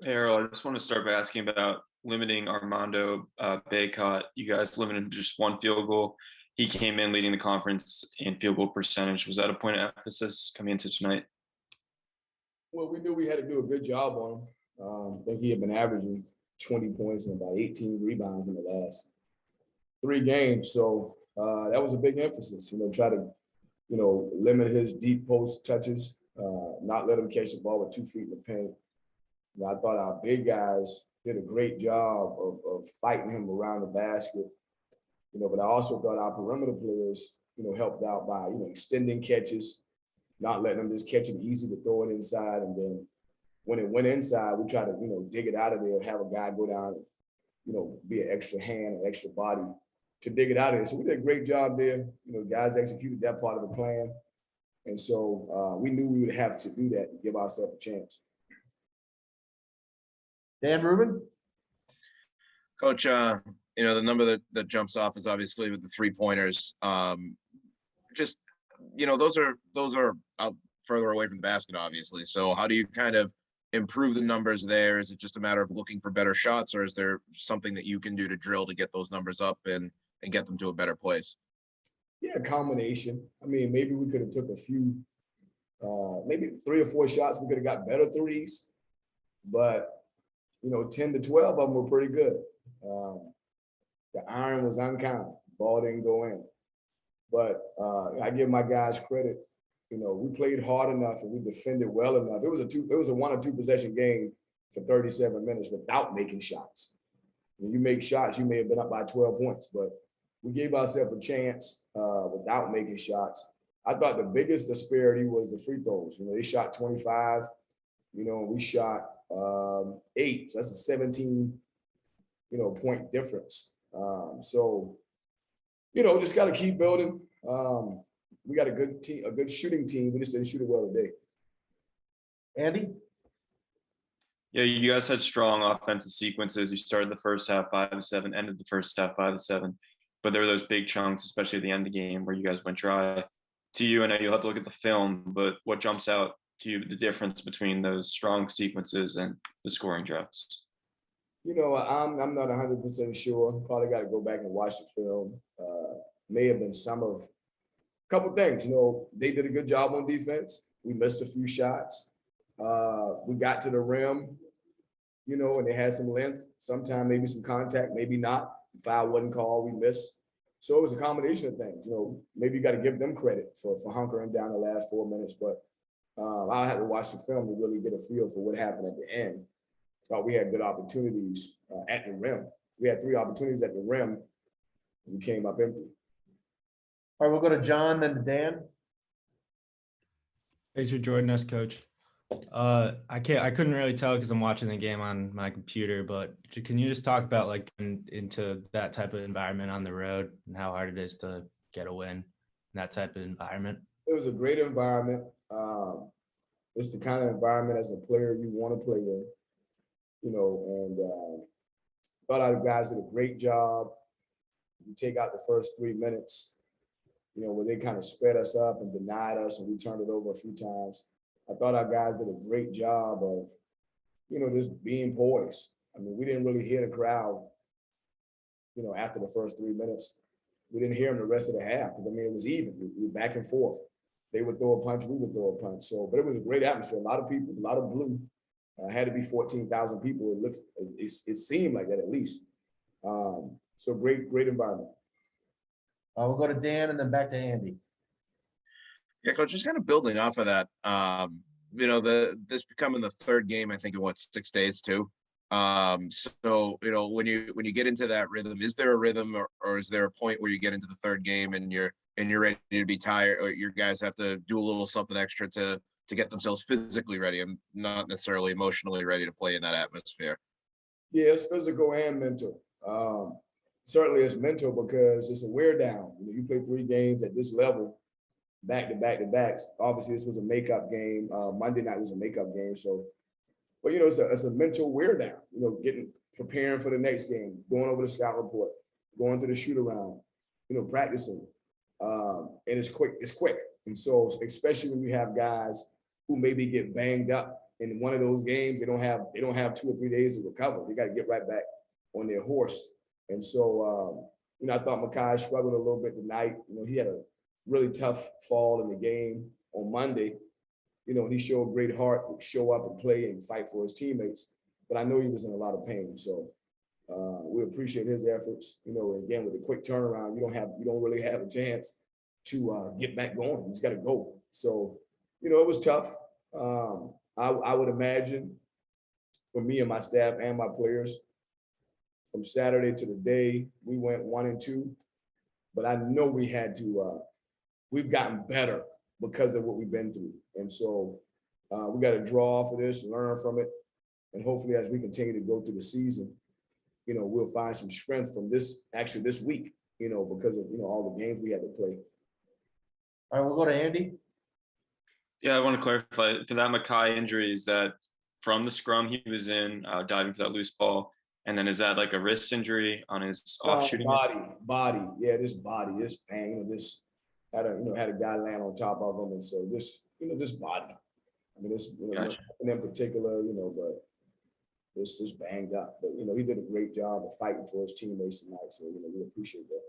Earl, I just want to start by asking about limiting Armando Baycott. You guys limited him to just one field goal. He came in leading the conference in field goal percentage. Was that a point of emphasis coming into tonight? Well, we knew we had to do a good job on him. I think he had been averaging 20 points and about 18 rebounds in the last 3 games. So that was a big emphasis, try to, limit his deep post touches, not let him catch the ball with 2 feet in the paint. I thought our big guys did a great job of fighting him around the basket, but I also thought our perimeter players, helped out by, extending catches, not letting them just catch it easy to throw it inside. And then when it went inside, we try to, dig it out of there, have a guy go down and, be an extra hand, an extra body to dig it out of there. So we did a great job there. Guys executed that part of the plan. And so we knew we would have to do that to give ourselves a chance. Dan Rubin? Coach, the number that jumps off is obviously with the 3-pointers. Those are out further away from the basket, obviously. So how do you kind of improve the numbers there? Is it just a matter of looking for better shots, or is there something that you can do to drill to get those numbers up and get them to a better place? Yeah, a combination. I mean, maybe we could have took a few, maybe 3 or 4 shots. We could have got better threes, but 10 to 12 of them were pretty good. The iron was uncounted. Ball didn't go in. But I give my guys credit. We played hard enough and we defended well enough. It was a 1 or 2 possession game for 37 minutes without making shots. When you make shots, you may have been up by 12 points, but we gave ourselves a chance without making shots. I thought the biggest disparity was the free throws. They shot 25, and we shot 8. So that's a 17, point difference. So, just got to keep building. We got a good team, a good shooting team. We just didn't shoot it well today. Andy? Yeah, you guys had strong offensive sequences. You started the first half 5-7, ended the first half 5-7. But there were those big chunks, especially at the end of the game, where you guys went dry. To you, I know you'll have to look at the film, but what jumps out to you, the difference between those strong sequences and the scoring droughts? I'm not 100% sure. Probably got to go back and watch the film. May have been some of a couple things. They did a good job on defense. We missed a few shots. We got to the rim, and they had some length. Sometimes maybe some contact, maybe not. Foul wasn't called. We missed. So it was a combination of things. Maybe you got to give them credit for hunkering down the last 4 minutes, but I'll have to watch the film to really get a feel for what happened at the end. Thought we had good opportunities at the rim. We had 3 opportunities at the rim, and we came up empty. All right, we'll go to John, then to Dan. Thanks for joining us, Coach. I couldn't really tell because I'm watching the game on my computer, but can you just talk about into that type of environment on the road and how hard it is to get a win in that type of environment? It was a great environment. It's the kind of environment as a player you want to play in, and thought our guys did a great job. You take out the first 3 minutes, where they kind of sped us up and denied us and we turned it over a few times. I thought our guys did a great job of, just being poised. I mean, we didn't really hear the crowd, after the first 3 minutes. We didn't hear them the rest of the half because, it was even. We were back and forth. They would throw a punch, we would throw a punch. So, but it was a great atmosphere. A lot of people, a lot of blue. Had to be 14,000 people. It seemed like that at least. So great environment. We'll go to Dan and then back to Andy. Yeah, Coach, just kind of building off of that, this becoming the 3rd game, I think, in 6 days too. So, when you get into that rhythm, is there a rhythm or is there a point where you get into the 3rd game and you're ready to be tired, or your guys have to do a little something extra to get themselves physically ready and not necessarily emotionally ready to play in that atmosphere? Yeah, it's physical and mental. Certainly it's mental because it's a wear down. You play 3 games at this level, back to back to backs. Obviously, this was a makeup game. Monday night was a makeup game. So, but it's a mental wear down. Preparing for the next game, going over the scout report, going to the shoot around, practicing. And it's quick. And so, especially when you have guys who maybe get banged up in one of those games, they don't have 2 or 3 days to recover. They got to get right back on their horse. And so, I thought Makai struggled a little bit tonight. He had a really tough fall in the game on Monday. And he showed great heart to show up and play and fight for his teammates. But I know he was in a lot of pain. So we appreciate his efforts. Again, with a quick turnaround, you don't really have a chance to get back going. He's got to go. So, it was tough. I would imagine for me and my staff and my players, from Saturday to the day, we went 1-2, but I know we had to, we've gotten better because of what we've been through. And so we got to draw off of this, learn from it. And hopefully as we continue to go through the season, we'll find some strength from this week, because of, all the games we had to play. All right, we'll go to Andy. Yeah, I want to clarify for that Makai injury, is that from the scrum he was in, diving for that loose ball, and then is that like a wrist injury on his off shooting? Body. Yeah, this body, this bang, this had a guy land on top of him, and so this body. I mean, this Gotcha. in particular, but this banged up. But he did a great job of fighting for his teammates tonight. So we appreciate that.